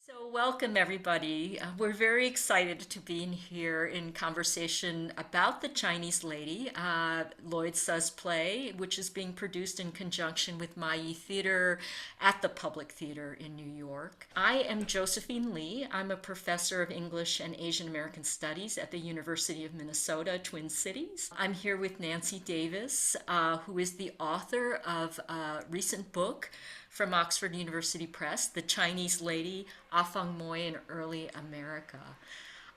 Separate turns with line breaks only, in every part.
So, welcome everybody. We're very excited to be in here in conversation about The Chinese Lady, Lloyd Suh's play, which is being produced in conjunction with Mayi Theater at the Public Theater in New York. I am Josephine Lee. I'm a professor of English and Asian American Studies at the University of Minnesota, Twin Cities. I'm here with Nancy Davis, who is the author of a recent book from Oxford University Press, The Chinese Lady, Afong Moy in Early America.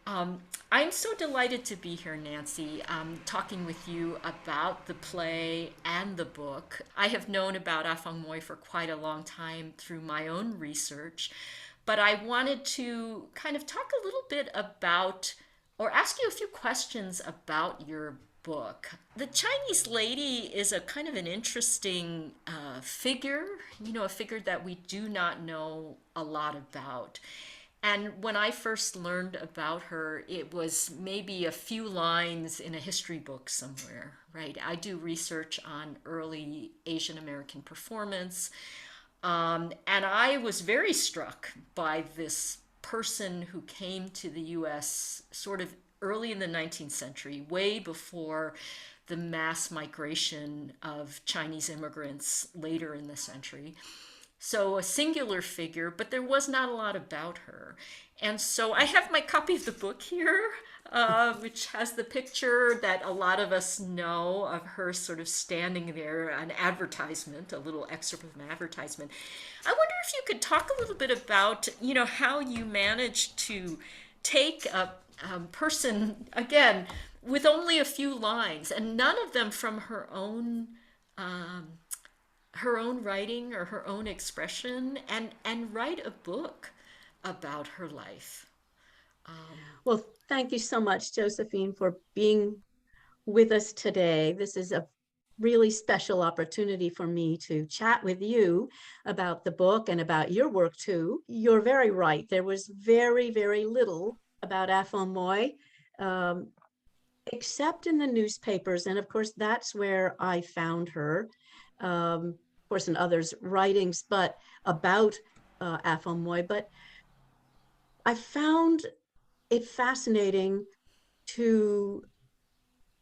I'm so delighted to be here, Nancy, talking with you about the play and the book. I have known about Afong Moy for quite a long time through my own research, but I wanted to kind of talk a little bit about or ask you a few questions about your book. The Chinese Lady is a kind of an interesting figure, a figure that we do not know a lot about. And when I first learned about her, it was maybe a few lines in a history book somewhere, right? I do research on early Asian American performance, and I was very struck by this person who came to the US sort of early in the 19th century, way before the mass migration of Chinese immigrants later in the century. So a singular figure, but there was not a lot about her. And so I have my copy of the book here, which has the picture that a lot of us know of her sort of standing there, an advertisement, a little excerpt of an advertisement. I wonder if you could talk a little bit about, how you managed to take a person, again, with only a few lines, and none of them from her own writing or her own expression, and write a book about her life.
Well, thank you so much, Josephine, for being with us today. This is a really special opportunity for me to chat with you about the book and about your work too. You're very right. There was very, very little about Afong Moy, um, except in the newspapers. And of course, that's where I found her, of course, in others' writings, but about Afong Moy. But I found it fascinating to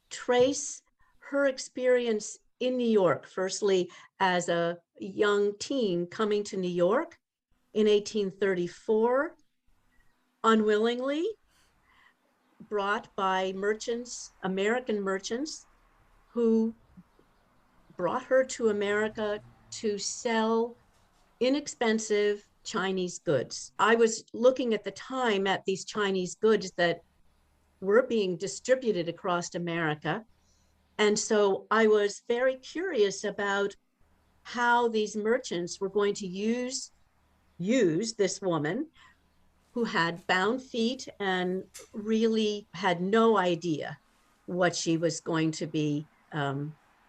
trace her experience in New York, firstly, as a young teen coming to New York in 1834, unwillingly brought by merchants, American merchants, who brought her to America to sell inexpensive Chinese goods. I was looking at the time at these Chinese goods that were being distributed across America. And so I was very curious about how these merchants were going to use this woman who had bound feet and really had no idea what she was going to be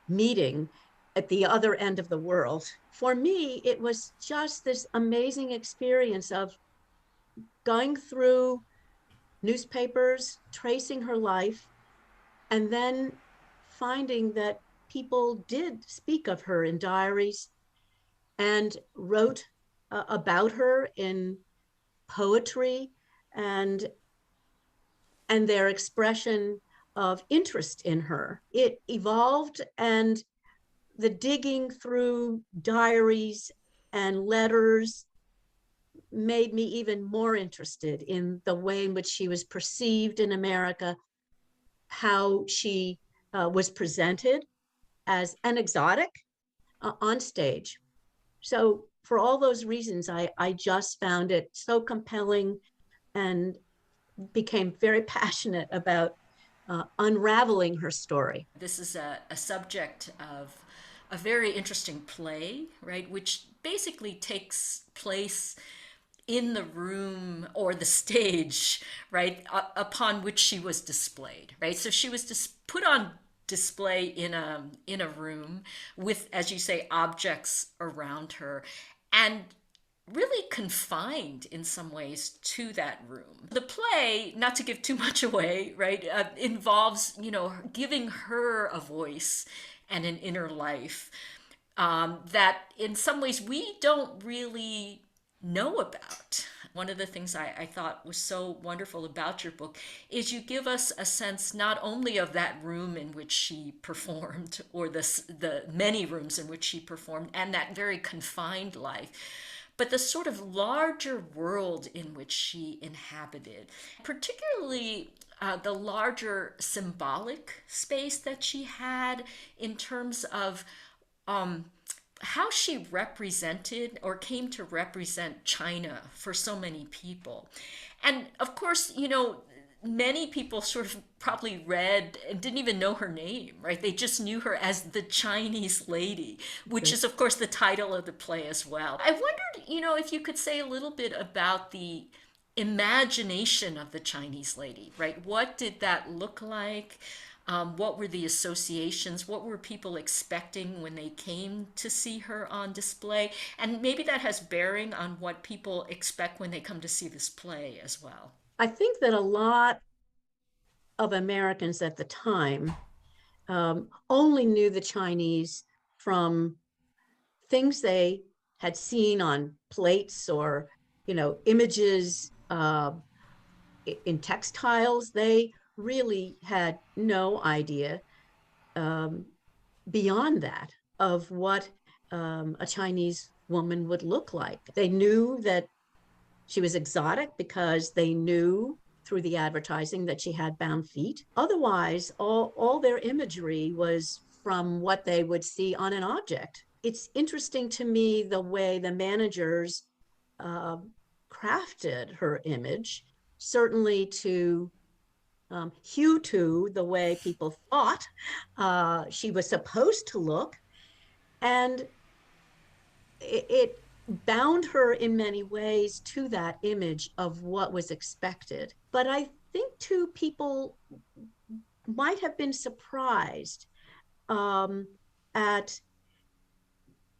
meeting at the other end of the world. For me, it was just this amazing experience of going through newspapers, tracing her life, and then finding that people did speak of her in diaries and wrote about her in poetry and and their expression of interest in her. It evolved, and the digging through diaries and letters made me even more interested in the way in which she was perceived in America, how she was presented as an exotic on stage. So for all those reasons, I just found it so compelling and became very passionate about unraveling her story.
This is a subject of a very interesting play, right, which basically takes place in the room or the stage, right, upon which she was displayed, right? So she was put on display in a room with, as you say, objects around her, and really confined in some ways to that room. The play, not to give too much away, right, involves, giving her a voice and an inner life that in some ways we don't really know about. One of the things I thought was so wonderful about your book is you give us a sense not only of that room in which she performed, or the many rooms in which she performed, and that very confined life, but the sort of larger world in which she inhabited, particularly the larger symbolic space that she had in terms of um, how she represented or came to represent China for so many people. And of course, many people sort of probably read and didn't even know her name, right? They just knew her as the Chinese lady, which
Right.
is, of course, the title of the play as well. I wondered, if you could say a little bit about the imagination of the Chinese lady, right? What did that look like? What were the associations? What were people expecting when they came to see her on display? And maybe that has bearing on what people expect when they come to see this play as well.
I think that a lot of Americans at the time only knew the Chinese from things they had seen on plates or, images in textiles. They really had no idea um, beyond that of what a Chinese woman would look like. They knew that she was exotic because they knew through the advertising that she had bound feet. Otherwise, all their imagery was from what they would see on an object. It's interesting to me the way the managers uh, crafted her image, certainly to hew to the way people thought she was supposed to look. And it bound her in many ways to that image of what was expected. But I think too, people might have been surprised at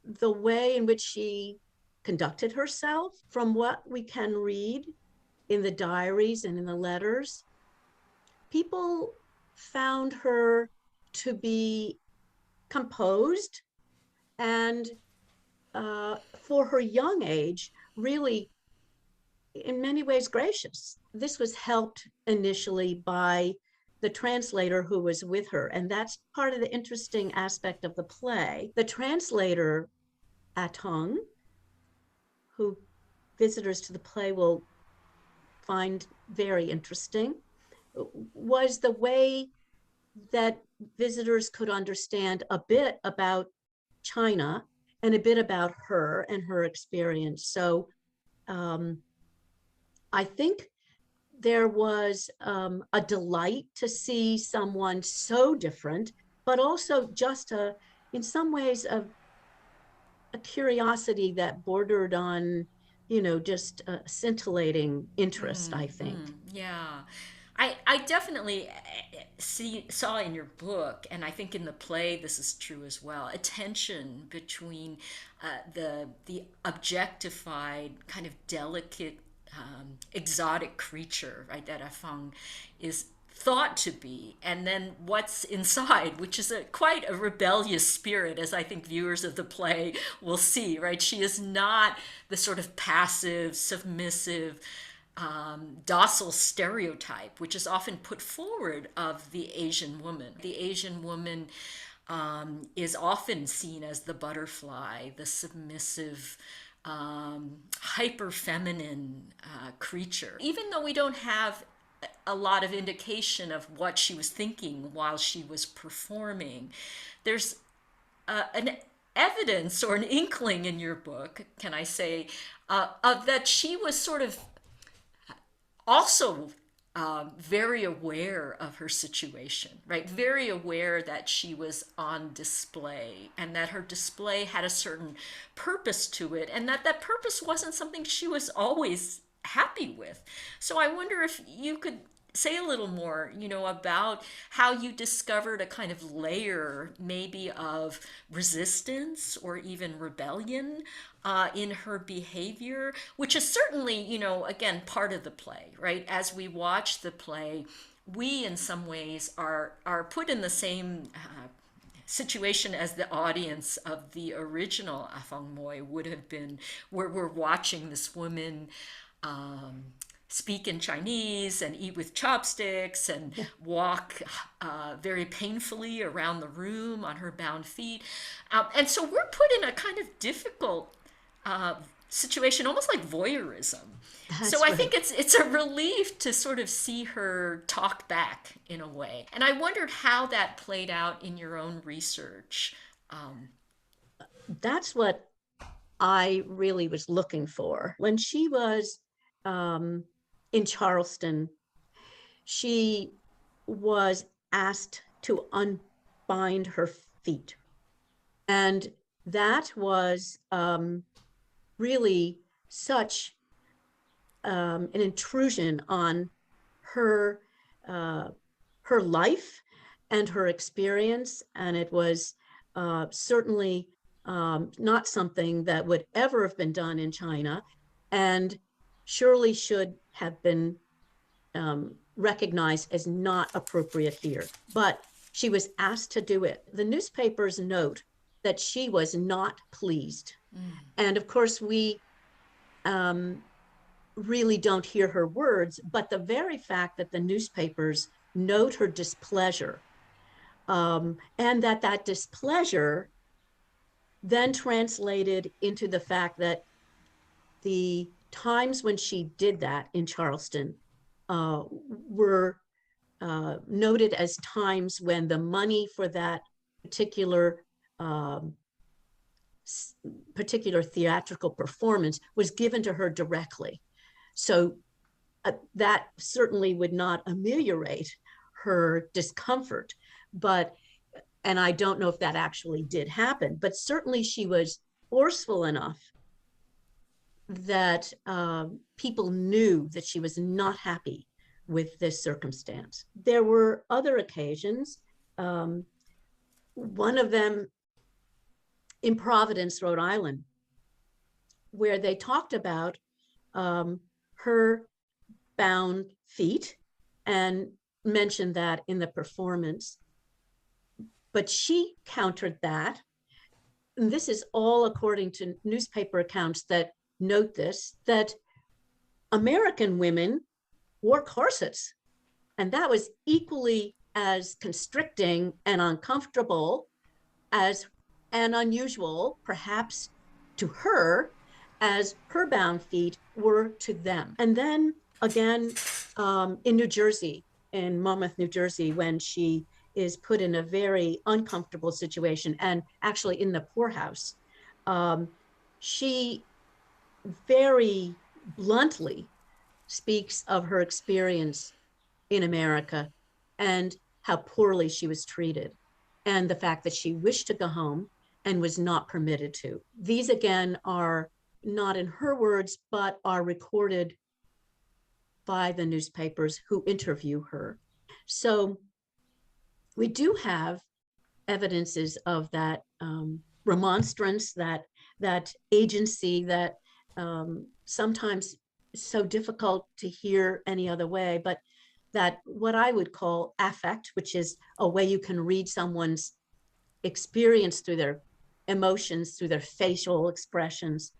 the way in which she conducted herself. From what we can read in the diaries and in the letters, people found her to be composed and for her young age, really in many ways gracious. This was helped initially by the translator who was with her. And that's part of the interesting aspect of the play. The translator, Atong, who visitors to the play will find very interesting, was the way that visitors could understand a bit about China and a bit about her and her experience. So um, I think there was a delight to see someone so different, but also just in some ways, a curiosity that bordered on, just a scintillating interest, I think.
Yeah. I definitely saw in your book, and I think in the play this is true as well, a tension between the objectified, kind of delicate, exotic creature, right, that Afong is thought to be, and then what's inside, which is quite a rebellious spirit, as I think viewers of the play will see, right? She is not the sort of passive, submissive, docile stereotype, which is often put forward of the Asian woman. The Asian woman is often seen as the butterfly, the submissive, hyper feminine creature. Even though we don't have a lot of indication of what she was thinking while she was performing, there's an evidence or an inkling in your book, can I say, of that she was sort of also very aware of her situation, right? Very aware that she was on display and that her display had a certain purpose to it, and that purpose wasn't something she was always happy with. So I wonder if you could say a little more, about how you discovered a kind of layer, maybe of resistance or even rebellion in her behavior, which is certainly, again, part of the play, right? As we watch the play, we, in some ways, are put in the same situation as the audience of the original Afong Moy would have been, where we're watching this woman um, speak in Chinese and eat with chopsticks and
Yeah.
walk very painfully around the room on her bound feet. And so we're put in a kind of difficult uh, situation, almost like voyeurism. So
That's
I
right.
think it's a relief to sort of see her talk back in a way. And I wondered how that played out in your own research. Um,
That's what I really was looking for. When she was um, in Charleston, she was asked to unbind her feet. And that was really such an intrusion on her uh, her life and her experience, and it was certainly not something that would ever have been done in China, and surely should have been recognized as not appropriate here. But she was asked to do it. The newspapers note that she was not pleased, and of course we um, really don't hear her words, but the very fact that the newspapers note her displeasure, and that displeasure then translated into the fact that the times when she did that in Charleston were noted as times when the money for that particular um, particular theatrical performance was given to her directly. So that certainly would not ameliorate her discomfort. But, and I don't know if that actually did happen, but certainly she was forceful enough that people knew that she was not happy with this circumstance. There were other occasions. One of them in Providence, Rhode Island, where they talked about her bound feet and mentioned that in the performance. But she countered that. And this is all according to newspaper accounts that note this, that American women wore corsets. And that was equally as constricting and uncomfortable as and unusual, perhaps to her, as her bound feet were to them. And then again, in New Jersey, in Monmouth, New Jersey, when she is put in a very uncomfortable situation, and actually in the poorhouse, she very bluntly speaks of her experience in America and how poorly she was treated, and the fact that she wished to go home and was not permitted to. These, again, are not in her words, but are recorded by the newspapers who interview her. So we do have evidences of that remonstrance, that agency that sometimes is so difficult to hear any other way, but that what I would call affect, which is a way you can read someone's experience through their emotions, through their facial expressions.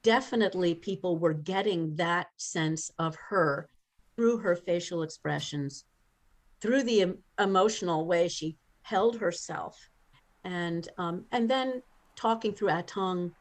Definitely people were getting that sense of her through her facial expressions, through the emotional way she held herself, and then talking through Atong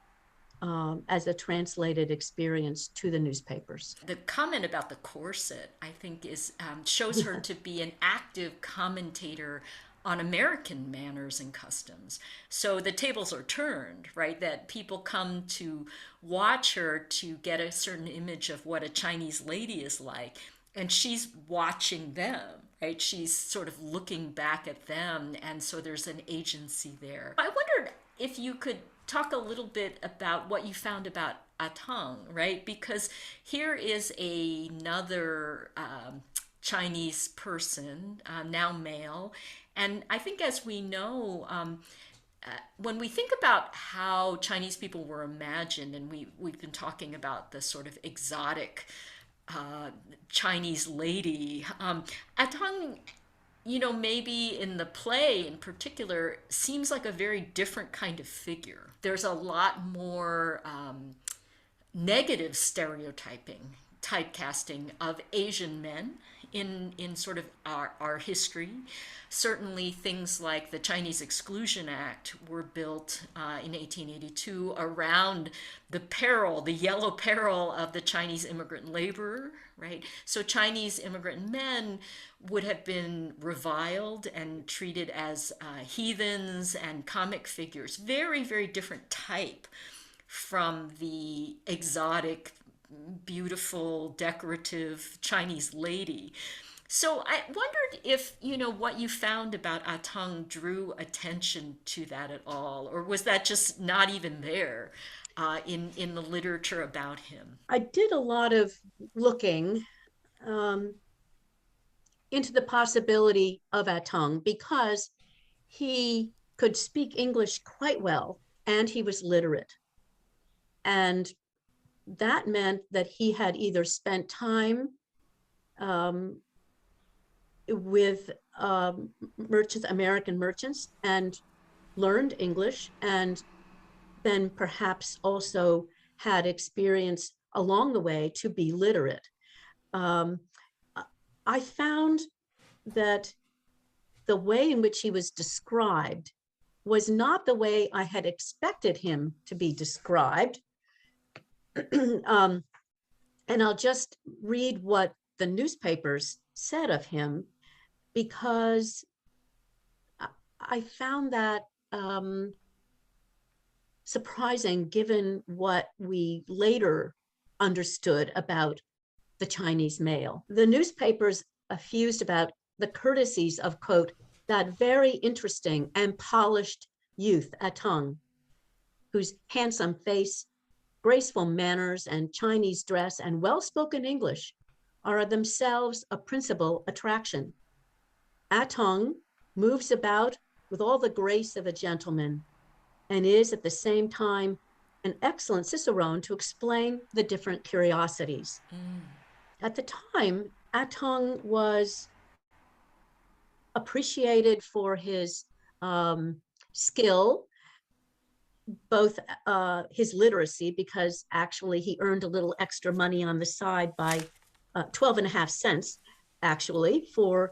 as a translated experience to the newspapers.
the comment about the corset, I think, is shows her to be an active commentator on American manners and customs. So the tables are turned, right? That people come to watch her to get a certain image of what a Chinese lady is like, and she's watching them, right? She's sort of looking back at them, and so there's an agency there. I wondered if you could talk a little bit about what you found about Atang, right? Because here is another Chinese person, now male, and I think, as we know, when we think about how Chinese people were imagined, and we've been talking about the sort of exotic Chinese lady, Atang, maybe in the play in particular, seems like a very different kind of figure. There's a lot more negative stereotyping typecasting of Asian men in sort of our history. Certainly, things like the Chinese Exclusion Act were built in 1882 around the peril, the yellow peril of the Chinese immigrant laborer, right? So Chinese immigrant men would have been reviled and treated as heathens and comic figures. Very, very different type from the exotic, beautiful, decorative Chinese lady. So I wondered if, what you found about Ateng drew attention to that at all, or was that just not even there in the literature about him?
I did a lot of looking um, into the possibility of Ateng because he could speak English quite well and he was literate. And that meant that he had either spent time um, with American merchants and learned English, and then perhaps also had experience along the way to be literate. Um, I found that the way in which he was described was not the way I had expected him to be described. um, and I'll just read what the newspapers said of him because I found that surprising given what we later understood about the Chinese male. The newspapers effused about the courtesies of, quote, that very interesting and polished youth, Ateng, whose handsome face, graceful manners, and Chinese dress and well-spoken English are themselves a principal attraction. Ateng moves about with all the grace of a gentleman and is at the same time an excellent cicerone to explain the different curiosities. At the time, Ateng was appreciated for his skill, both his literacy, because actually he earned a little extra money on the side by 12 and a half cents, actually, for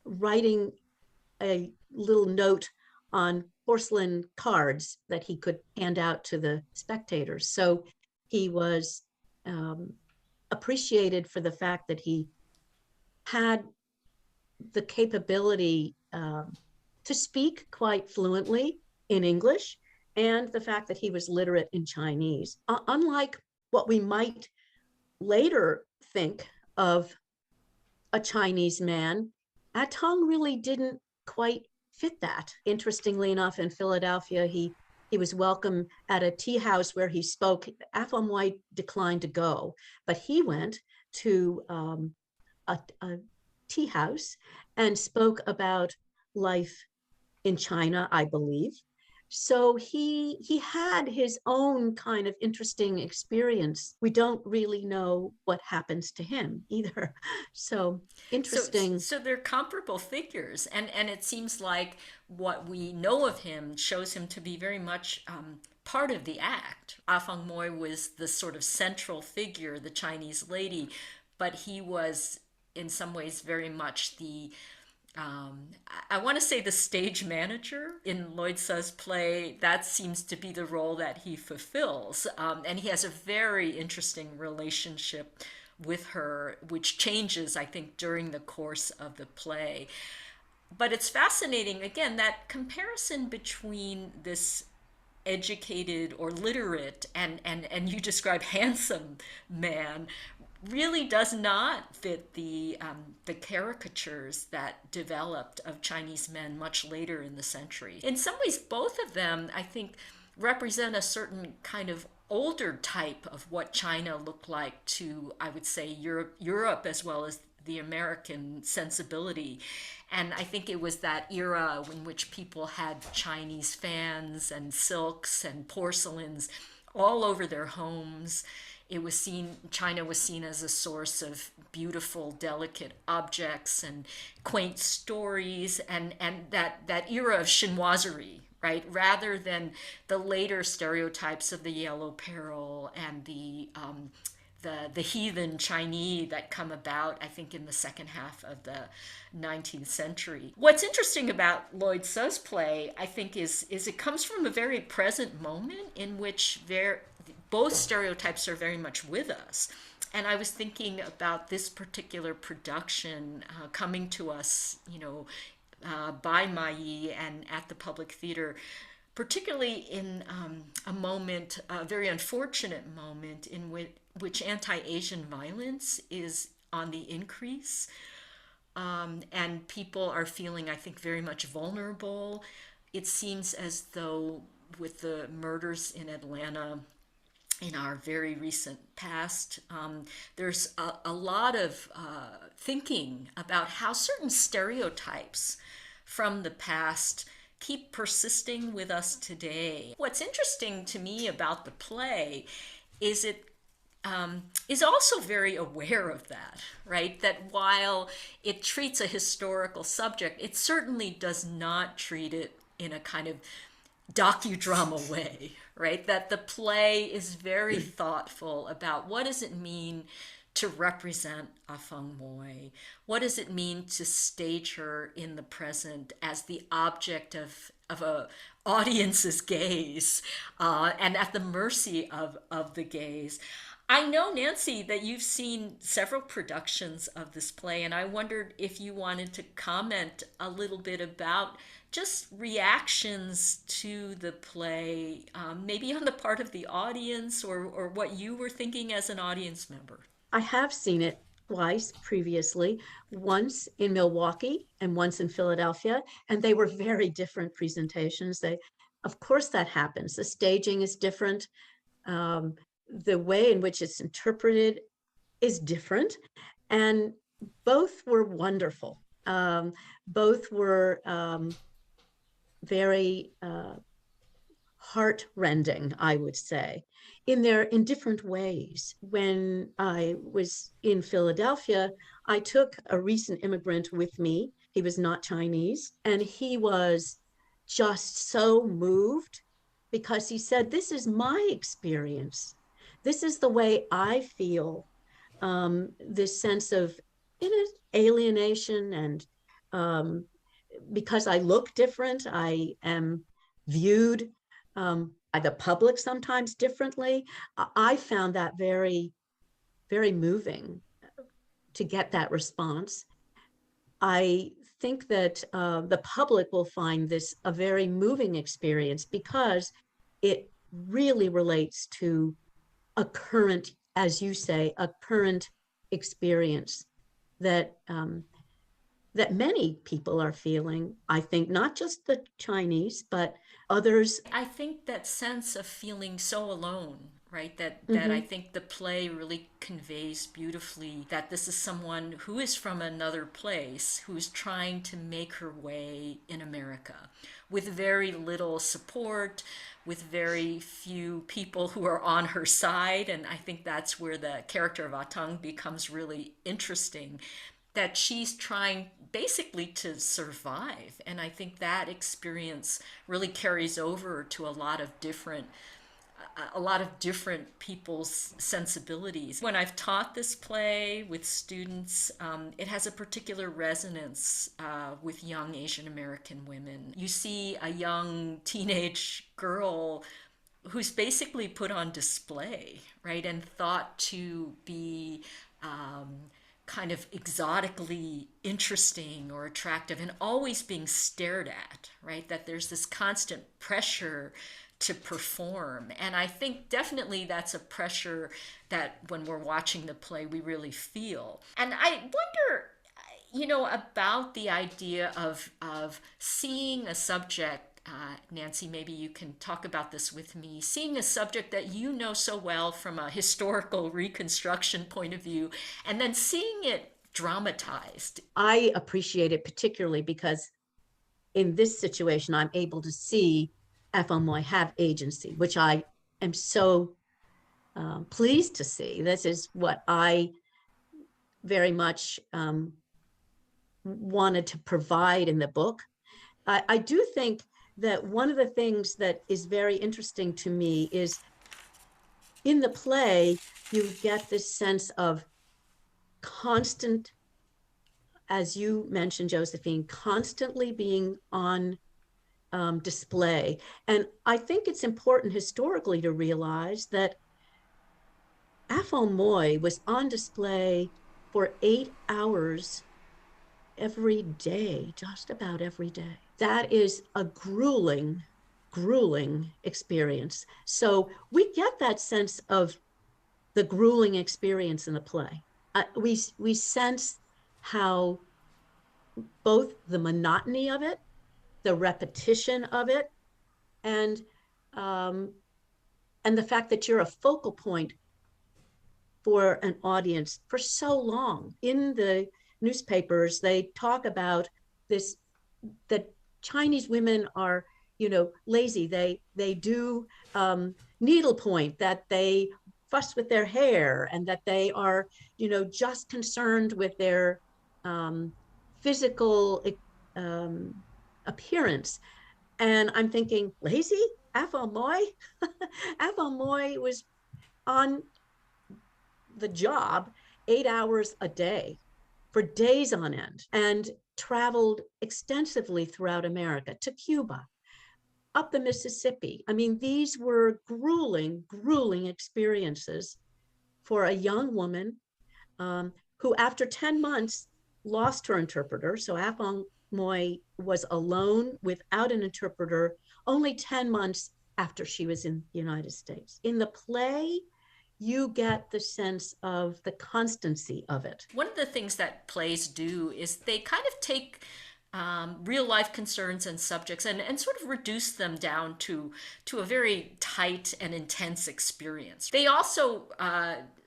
writing a little note on porcelain cards that he could hand out to the spectators. So he was appreciated for the fact that he had the capability to speak quite fluently in English, and the fact that he was literate in Chinese. Unlike what we might later think of a Chinese man, Ateng really didn't quite fit that. Interestingly enough, in Philadelphia, he was welcome at a tea house where he spoke. Afong Moy declined to go, but he went to a tea house and spoke about life in China, I believe. So he had his own kind of interesting experience. We don't really know what happens to him either. So interesting.
So they're comparable figures, and it seems like what we know of him shows him to be very much part of the act. Afong Moy was the sort of central figure, the Chinese lady, but he was in some ways very much the I want to say the stage manager in Lloyd Suh's play. That seems to be the role that he fulfills. And he has a very interesting relationship with her, which changes, I think, during the course of the play. But it's fascinating, again, that comparison between this educated or literate and you describe handsome man really does not fit the caricatures that developed of Chinese men much later in the century. In some ways, both of them, I think, represent a certain kind of older type of what China looked like to, I would say, Europe as well as the American sensibility. And I think it was that era in which people had Chinese fans and silks and porcelains all over their homes. China was seen as a source of beautiful, delicate objects and quaint stories, and that era of chinoiserie, right? Rather than the later stereotypes of the yellow peril and the heathen Chinese that come about, I think, in the second half of the 19th century. What's interesting about Lloyd Suh's play, I think, is it comes from a very present moment in which both stereotypes are very much with us. And I was thinking about this particular production coming to us, by Mai and at the Public Theater, particularly in a moment, a very unfortunate moment, in which anti-Asian violence is on the increase. And people are feeling, I think, very much vulnerable. It seems as though with the murders in Atlanta in our very recent past, there's a lot of thinking about how certain stereotypes from the past keep persisting with us today. What's interesting to me about the play is it is also very aware of that, right? That while it treats a historical subject, it certainly does not treat it in a kind of docudrama way, right? That the play is very thoughtful about what does it mean to represent Afong Moy? What does it mean to stage her in the present as the object of a audience's gaze and at the mercy of the gaze? I know, Nancy, that you've seen several productions of this play, and I wondered if you wanted to comment a little bit about just reactions to the play, maybe on the part of the audience or what you were thinking as an audience member.
I have seen it twice previously, once in Milwaukee and once in Philadelphia, and they were very different presentations. Of course, that happens. The staging is different. The way in which it's interpreted is different, and both were wonderful. Both were very heart-rending, I would say, in different ways. When I was in Philadelphia, I took a recent immigrant with me. He was not Chinese, and he was just so moved because he said, "This is my experience. This is the way I feel." This sense of alienation, and because I look different, I am viewed by the public sometimes differently. I found that very, very moving to get that response. I think that the public will find this a very moving experience because it really relates to a current, as you say, a current experience that that many people are feeling. I think not just the Chinese, but others.
I think that sense of feeling so alone, right? That I
Mhm.
think the play really conveys beautifully that this is someone who is from another place, who's trying to make her way in America with very little support, with very few people who are on her side. And I think that's where the character of Atang becomes really interesting, that she's trying basically to survive. And I think that experience really carries over to a lot of different people's sensibilities. When I've taught this play with students, it has a particular resonance with young Asian American women. You see a young teenage girl who's basically put on display, right, and thought to be kind of exotically interesting or attractive, and always being stared at, right? That there's this constant pressure to perform. And I think definitely that's a pressure that when we're watching the play, we really feel. And I wonder, about the idea of seeing a subject. Nancy, maybe you can talk about this with me. Seeing a subject that you know so well from a historical reconstruction point of view, and then seeing it dramatized.
I appreciate it particularly because in this situation, I'm able to see Afong Moy have agency, which I am so pleased to see. This is what I very much wanted to provide in the book. I do think that one of the things that is very interesting to me is in the play, you get this sense of constant, as you mentioned, Josephine, constantly being on display. And I think it's important historically to realize that Afong Moy was on display for 8 hours every day, just about every day. That is a grueling, grueling experience. So we get that sense of the grueling experience in the play. We sense how both the monotony of it, the repetition of it, and um, and the fact that you're a focal point for an audience for so long. In the newspapers, they talk about this, that Chinese women are, lazy. They do needlepoint, that they fuss with their hair, and that they are, just concerned with their physical um, appearance. And I'm thinking, lazy? Afong Moy? Afong Moy was on the job 8 hours a day for days on end, and traveled extensively throughout America, to Cuba, up the Mississippi. I mean, these were grueling, grueling experiences for a young woman who, after 10 months, lost her interpreter. So Afong Moy was alone without an interpreter only 10 months after she was in the United States. In the play, you get the sense of the constancy of it.
One of the things that plays do is they kind of take real life concerns and subjects and sort of reduce them down to a very tight and intense experience. They also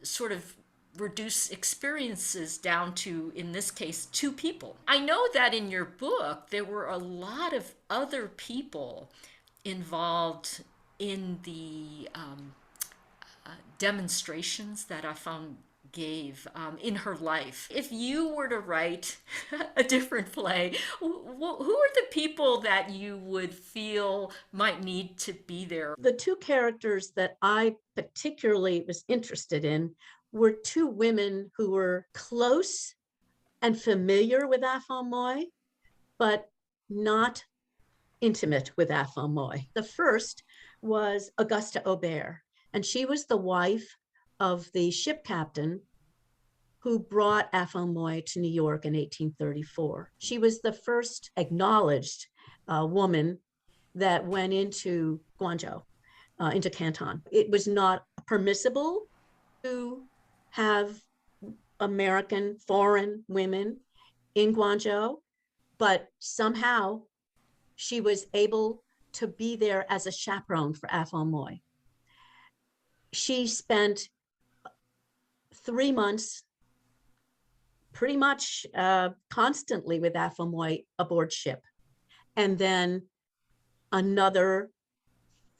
sort of reduce experiences down to, in this case, two people. I know that in your book there were a lot of other people involved in the demonstrations that Afong gave in her life. If you were to write a different play, who are the people that you would feel might need to be there?
The two characters that I particularly was interested in were two women who were close and familiar with Afong Moy, but not intimate with Afong Moy. The first was Augusta Aubert, and she was the wife of the ship captain who brought Afong Moy to New York in 1834. She was the first acknowledged woman that went into Guangzhou, into Canton. It was not permissible to have American foreign women in Guangzhou, but somehow she was able to be there as a chaperone for Afong Moy. She spent 3 months pretty much constantly with Afong Moy aboard ship. And then another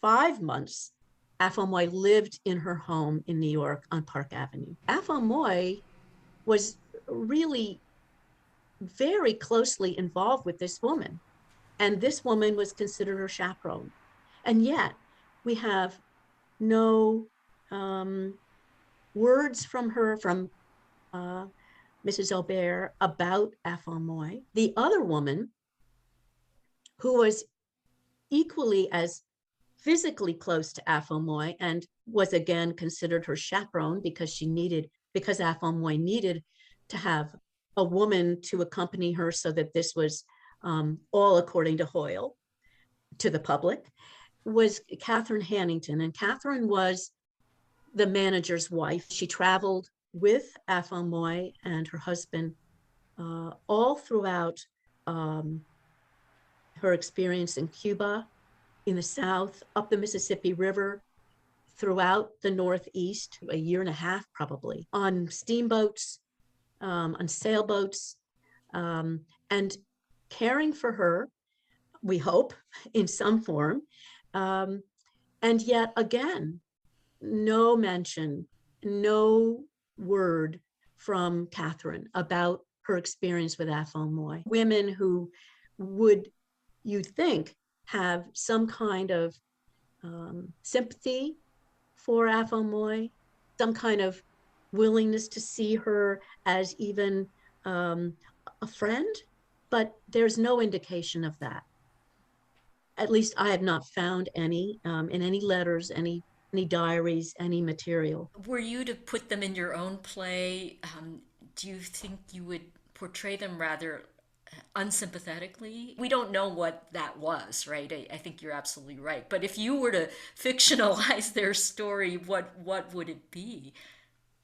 5 months, Afong Moy lived in her home in New York on Park Avenue. Afong Moy was really very closely involved with this woman, and this woman was considered her chaperone. And yet we have no words from her, from Mrs. Aubert, about Afong Moy. The other woman, who was equally as physically close to Afong Moy and was again considered her chaperone because Afong Moy needed to have a woman to accompany her, so that this was all according to Hoyle, to the public, was Catherine Hannington. And Catherine was the manager's wife. She traveled with Afong Moy and her husband all throughout her experience in Cuba, in the South, up the Mississippi River, throughout the Northeast, a year and a half probably, on steamboats, on sailboats, and caring for her, we hope, in some form. And yet again, no mention, no word from Catherine about her experience with Afong Moy. Women who would, you'd think, have some kind of sympathy for Afong Moy, some kind of willingness to see her as even a friend, but there's no indication of that. At least I have not found any in any letters, any diaries, any material.
Were you to put them in your own play, do you think you would portray them rather unsympathetically? We don't know what that was, right? I think you're absolutely right. But if you were to fictionalize their story, what would it be?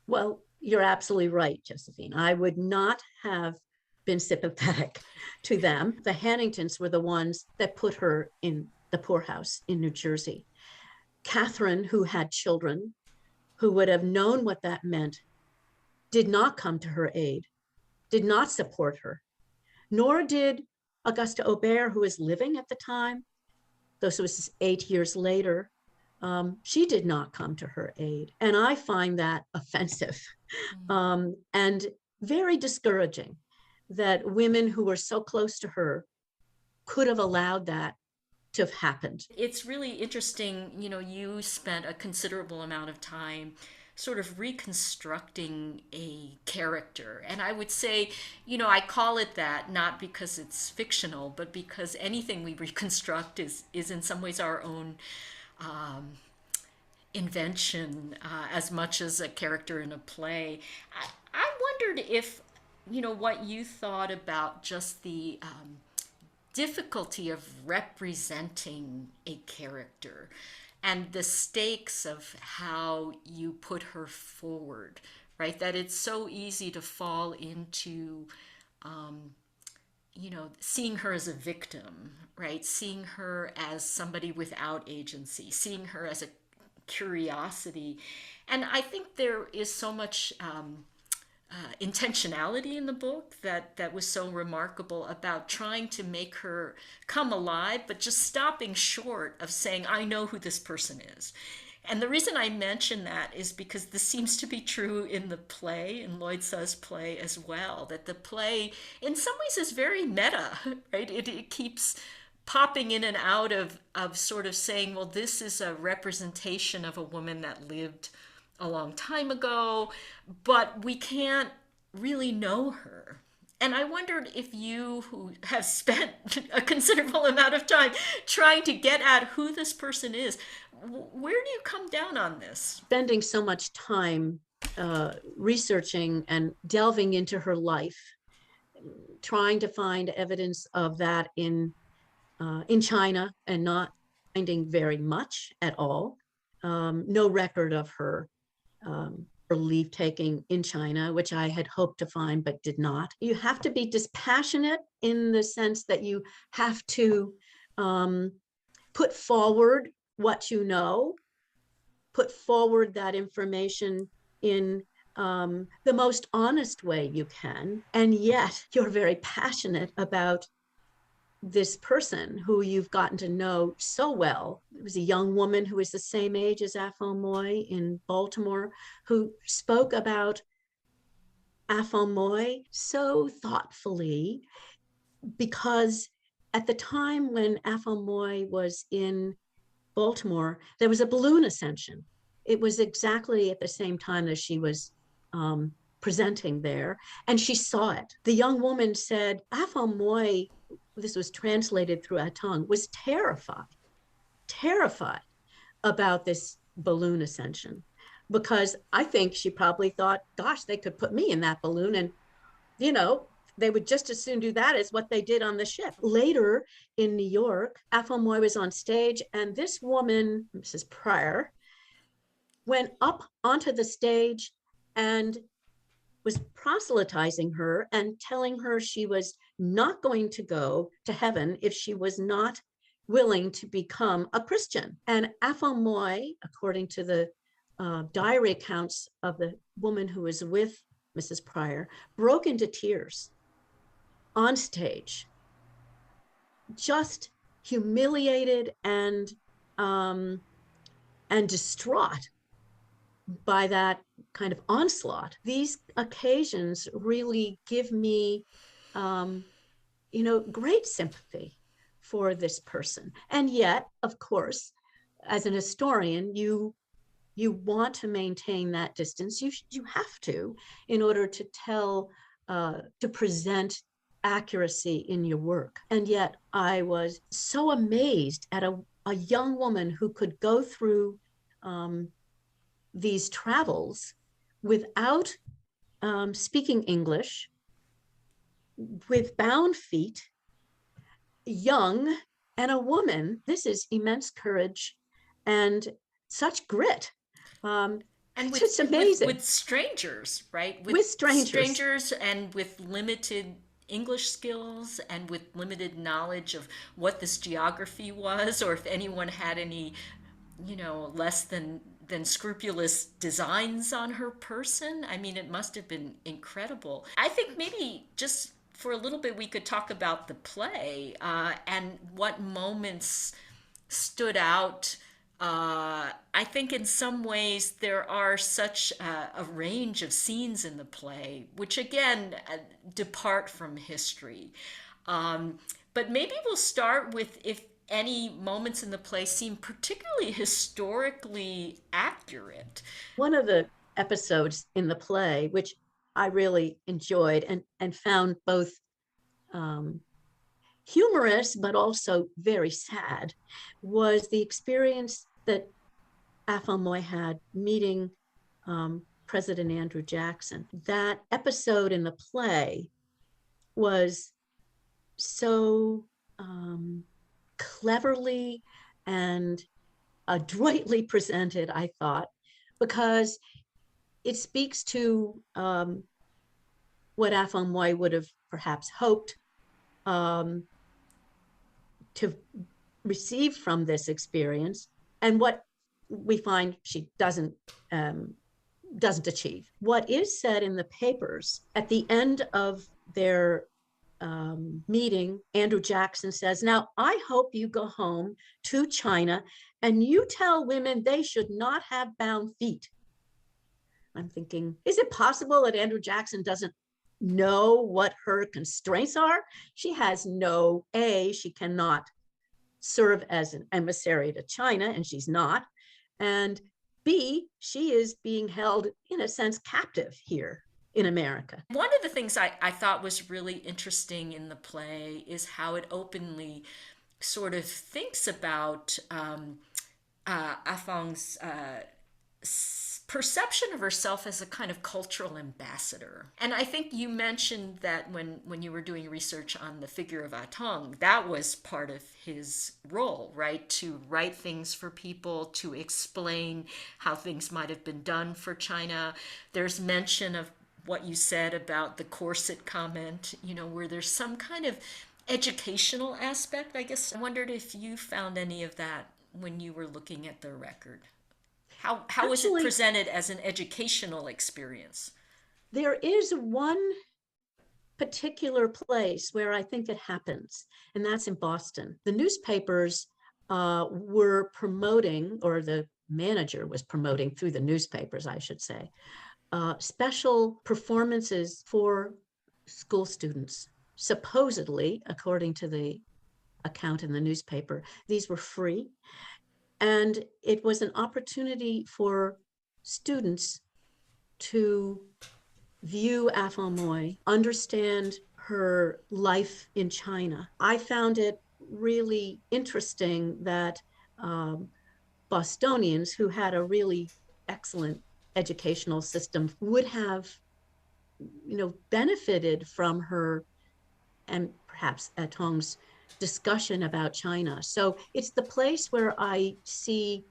Well, you're absolutely right, Josephine. I would not have been sympathetic to them. The Hanningtons were the ones that put her in the poorhouse in New Jersey. Catherine, who had children, who would have known what that meant, did not come to her aid, did not support her, nor did Augusta Aubert, who was living at the time, though it was 8 years later. She did not come to her aid. And I find that offensive and very discouraging that women who were so close to her could have allowed that to have happened.
It's really interesting, you spent a considerable amount of time sort of reconstructing a character. And I would say, I call it that not because it's fictional, but because anything we reconstruct is in some ways our own invention, as much as a character in a play. I wondered if, what you thought about just the difficulty of representing a character and the stakes of how you put her forward, right? That it's so easy to fall into, seeing her as a victim, right? Seeing her as somebody without agency, seeing her as a curiosity. And I think there is so much intentionality in the book that was so remarkable about trying to make her come alive, but just stopping short of saying, I know who this person is. And the reason I mention that is because this seems to be true in the play, in Lloyd Suh's play as well, that the play in some ways is very meta, right? It keeps popping in and out of sort of saying, well, this is a representation of a woman that lived a long time ago, but we can't really know her. And I wondered if you, who have spent a considerable amount of time trying to get at who this person is, where do you come down on this?
Spending so much time researching and delving into her life, trying to find evidence of that in China and not finding very much at all. No record of her leave taking in China, which I had hoped to find but did not. You have to be dispassionate in the sense that you have to put forward what you know, put forward that information in the most honest way you can. And yet you're very passionate about this person who you've gotten to know so well. It was a young woman who was the same age as Afong Moy in Baltimore, who spoke about Afong Moy so thoughtfully, because at the time when Afong Moy was in Baltimore, there was a balloon ascension. It was exactly at the same time that she was presenting there, and she saw it. The young woman said, Afong Moy, this was translated through our tongue, was terrified about this balloon ascension, because I think she probably thought, gosh, they could put me in that balloon and, they would just as soon do that as what they did on the ship. Later in New York, Afong Moy was on stage, and this woman, Mrs. Pryor, went up onto the stage and was proselytizing her and telling her she was not going to go to heaven if she was not willing to become a Christian. And Afong Moy, according to the diary accounts of the woman who was with Mrs. Pryor, broke into tears on stage, just humiliated and distraught by that kind of onslaught. These occasions really give me, great sympathy for this person. And yet, of course, as an historian, you you want to maintain that distance. You have to, in order to to present accuracy in your work. And yet I was so amazed at a young woman who could go through these travels without speaking English, with bound feet, young, and a woman. This is immense courage and such grit.
And
It's just amazing.
with strangers, right?
With strangers.
Strangers, and with limited English skills, and with limited knowledge of what this geography was, or if anyone had any, less than scrupulous designs on her person. I mean, it must have been incredible. I think maybe just for a little bit we could talk about the play, and what moments stood out. I think in some ways there are such a range of scenes in the play, which again depart from history. But maybe we'll start with if any moments in the play seem particularly historically accurate.
One of the episodes in the play, which I really enjoyed and found both humorous but also very sad, was the experience that Afong Moy had meeting President Andrew Jackson. That episode in the play was so cleverly and adroitly presented, I thought, because it speaks to what Afong Moy would have perhaps hoped to receive from this experience, and what we find she doesn't achieve. What is said in the papers at the end of their meeting, Andrew Jackson says, "Now, I hope you go home to China and you tell women they should not have bound feet." I'm thinking, is it possible that Andrew Jackson doesn't know what her constraints are? She has she cannot serve as an emissary to China, and she's not. And B, she is being held, in a sense, captive here in America.
One of the things I thought was really interesting in the play is how it openly sort of thinks about Afong's perception of herself as a kind of cultural ambassador. And I think you mentioned that when you were doing research on the figure of Atong, that was part of his role, right? To write things for people, to explain how things might have been done for China. There's mention of what you said about the corset comment, where there's some kind of educational aspect, I guess. I wondered if you found any of that when you were looking at the record. How was it presented as an educational experience?
There is one particular place where I think it happens, and that's in Boston. The newspapers were promoting, or the manager was promoting through the newspapers, I should say, special performances for school students. Supposedly, according to the account in the newspaper, these were free. And it was an opportunity for students to view Afong Moy, understand her life in China. I found it really interesting that Bostonians, who had a really excellent educational system, would have, benefited from her and perhaps Atong's discussion about China. So it's the place where I see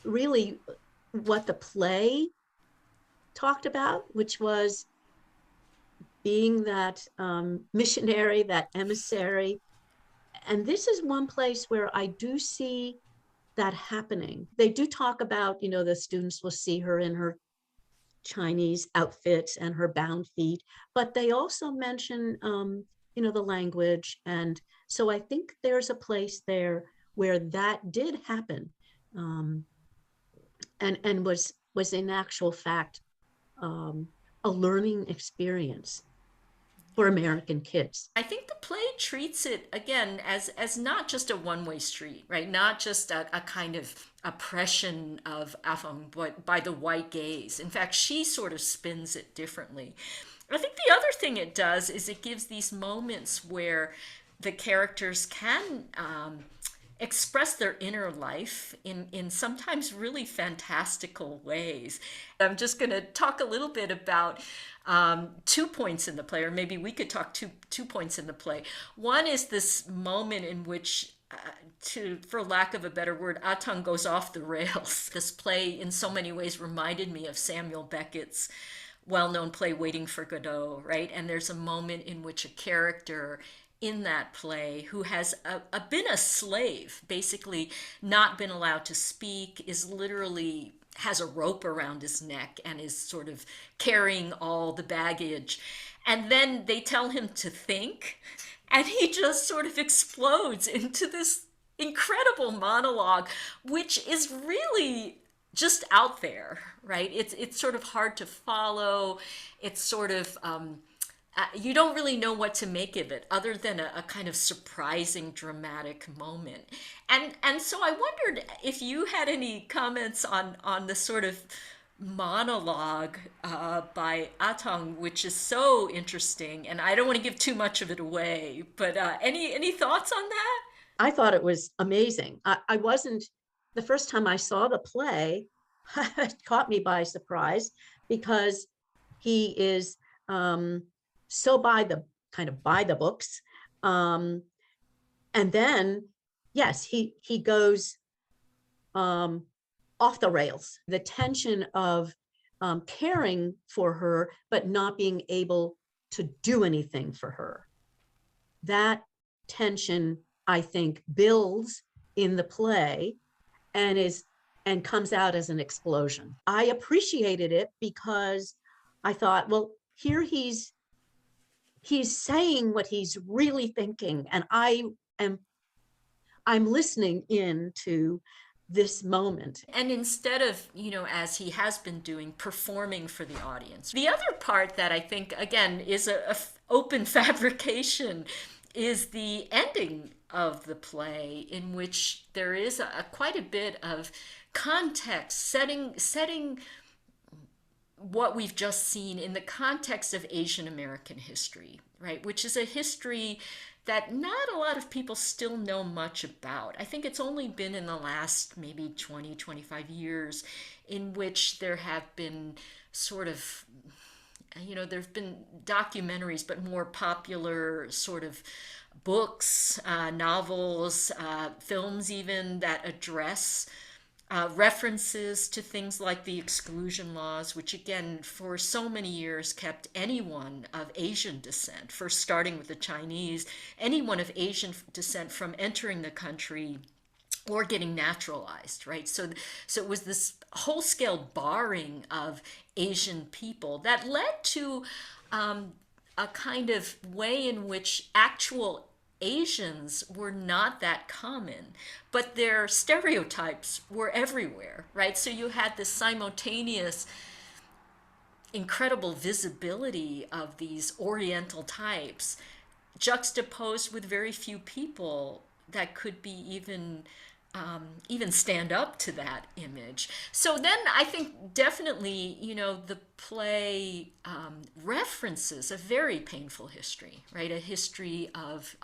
really what the play talked about, which was being that missionary, that emissary. And this is one place where I do see that happening. They do talk about, the students will see her in her Chinese outfits and her bound feet, but they also mention, the language. And so I think there's a place there where that did happen, and was in actual fact a learning experience. for American kids.
I think the play treats it again as not just a one-way street, right? Not just a kind of oppression of Afong by the white gaze. In fact, she sort of spins it differently. I think the other thing it does is it gives these moments where the characters can express their inner life in sometimes really fantastical ways. I'm just going to talk a little bit about 2 points in the play, or maybe we could talk two points in the play. One is this moment in which, for lack of a better word, Atang goes off the rails. This play, in so many ways, reminded me of Samuel Beckett's well-known play Waiting for Godot, right? And there's a moment in which a character in that play who has been a slave, basically not been allowed to speak, is literally has a rope around his neck and is sort of carrying all the baggage. And then they tell him to think, and he just sort of explodes into this incredible monologue, which is really just out there, right? It's sort of hard to follow. It's sort of you don't really know what to make of it, other than a kind of surprising, dramatic moment. And so I wondered if you had any comments on the sort of monologue by Atang, which is so interesting. And I don't want to give too much of it away, but any thoughts on that?
I thought it was amazing. I wasn't, the first time I saw the play, it caught me by surprise because he is so by the books. And then, yes, he goes off the rails. The tension of caring for her, but not being able to do anything for her. That tension, I think, builds in the play and comes out as an explosion. I appreciated it because I thought, well, here he's saying what he's really thinking, and I'm listening in to this moment.
And instead of, as he has been doing, performing for the audience. The other part that I think, again, is a open fabrication is the ending of the play, in which there is quite a bit of context, setting what we've just seen in the context of Asian American history, right? Which is a history that not a lot of people still know much about. I think it's only been in the last maybe 20, 25 years in which there have been sort of, there have been documentaries, but more popular sort of books, novels, films even, that address references to things like the exclusion laws, which again, for so many years kept anyone of Asian descent, first starting with the Chinese, anyone of Asian descent from entering the country or getting naturalized, right? So it was this whole-scale barring of Asian people that led to a kind of way in which actual Asians were not that common, but their stereotypes were everywhere, right? So you had this simultaneous incredible visibility of these Oriental types juxtaposed with very few people that could be even stand up to that image. So then I think definitely, the play references a very painful history, right? A history of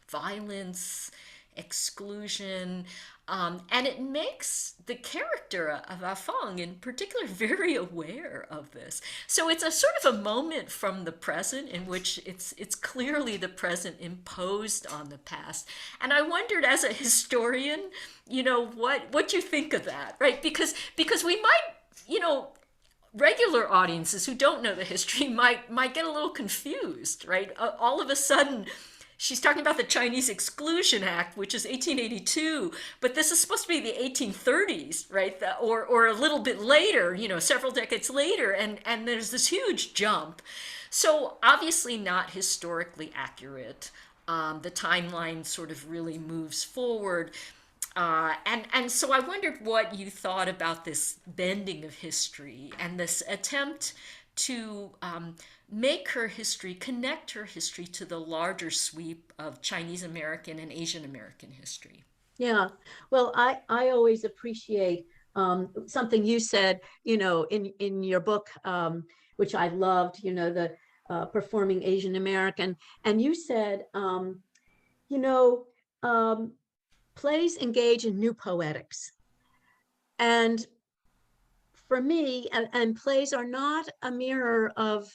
violence, exclusion, and it makes the character of Afong in particular very aware of this. So it's a sort of a moment from the present in which it's clearly the present imposed on the past. And I wondered, as a historian, what you think of that, right? Because we might, regular audiences who don't know the history might get a little confused, right? All of a sudden, she's talking about the Chinese Exclusion Act, which is 1882, but this is supposed to be the 1830s, right? Or a little bit later, several decades later, and there's this huge jump. So obviously not historically accurate. The timeline sort of really moves forward. And so I wondered what you thought about this bending of history and this attempt to make her history, connect her history to the larger sweep of Chinese American and Asian American history.
Yeah. Well, I always appreciate something you said, in your book, which I loved, the performing Asian American, and you said, you know, um, plays engage in new poetics, and for me, and plays are not a mirror of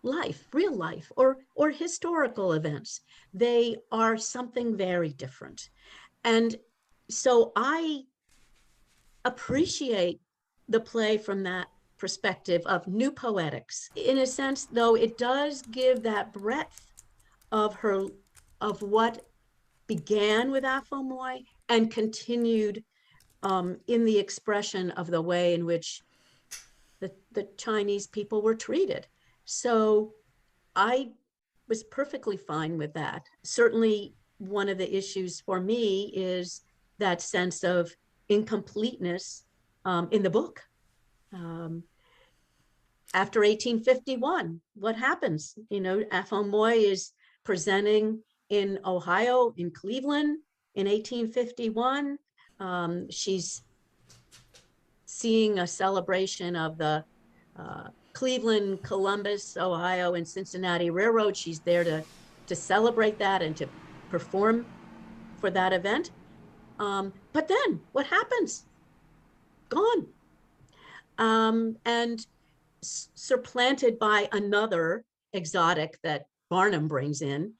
life, real life, or historical events. They are something very different. And so I appreciate the play from that perspective of new poetics. In a sense, though, it does give that breadth of her, of what began with Afong Moy and continued in the expression of the way in which the Chinese people were treated. So I was perfectly fine with that. Certainly, one of the issues for me is that sense of incompleteness in the book. Um, After 1851, what happens? Afong Moy is presenting in Ohio, in Cleveland in 1851. She's seeing a celebration of the Cleveland, Columbus, Ohio, and Cincinnati Railroad. She's there to celebrate that and to perform for that event. But then what happens? Gone. And supplanted by another exotic that Barnum brings in.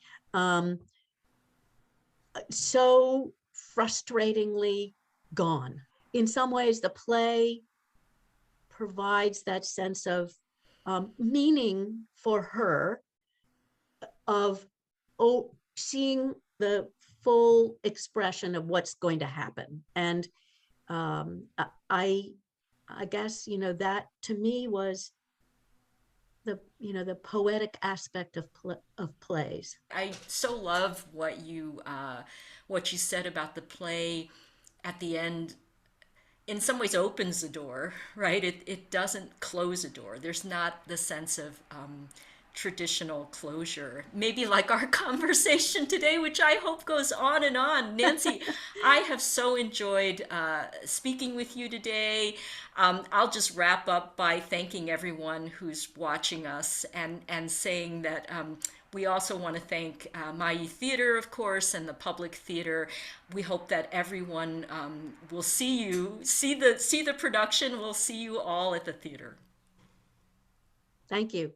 So frustratingly gone. In some ways, the play provides that sense of meaning for her, of seeing the full expression of what's going to happen. And um, I, I guess that to me was the poetic aspect of plays.
I so love what you said about the play at the end. In some ways, opens the door, right? It doesn't close a door. There's not the sense of traditional closure. Maybe like our conversation today, which I hope goes on and on. Nancy, I have so enjoyed speaking with you today. I'll just wrap up by thanking everyone who's watching us and saying that we also want to thank Mayi Theater, of course, and the Public Theater. We hope that everyone will see the production. We'll see you all at the theater.
Thank you.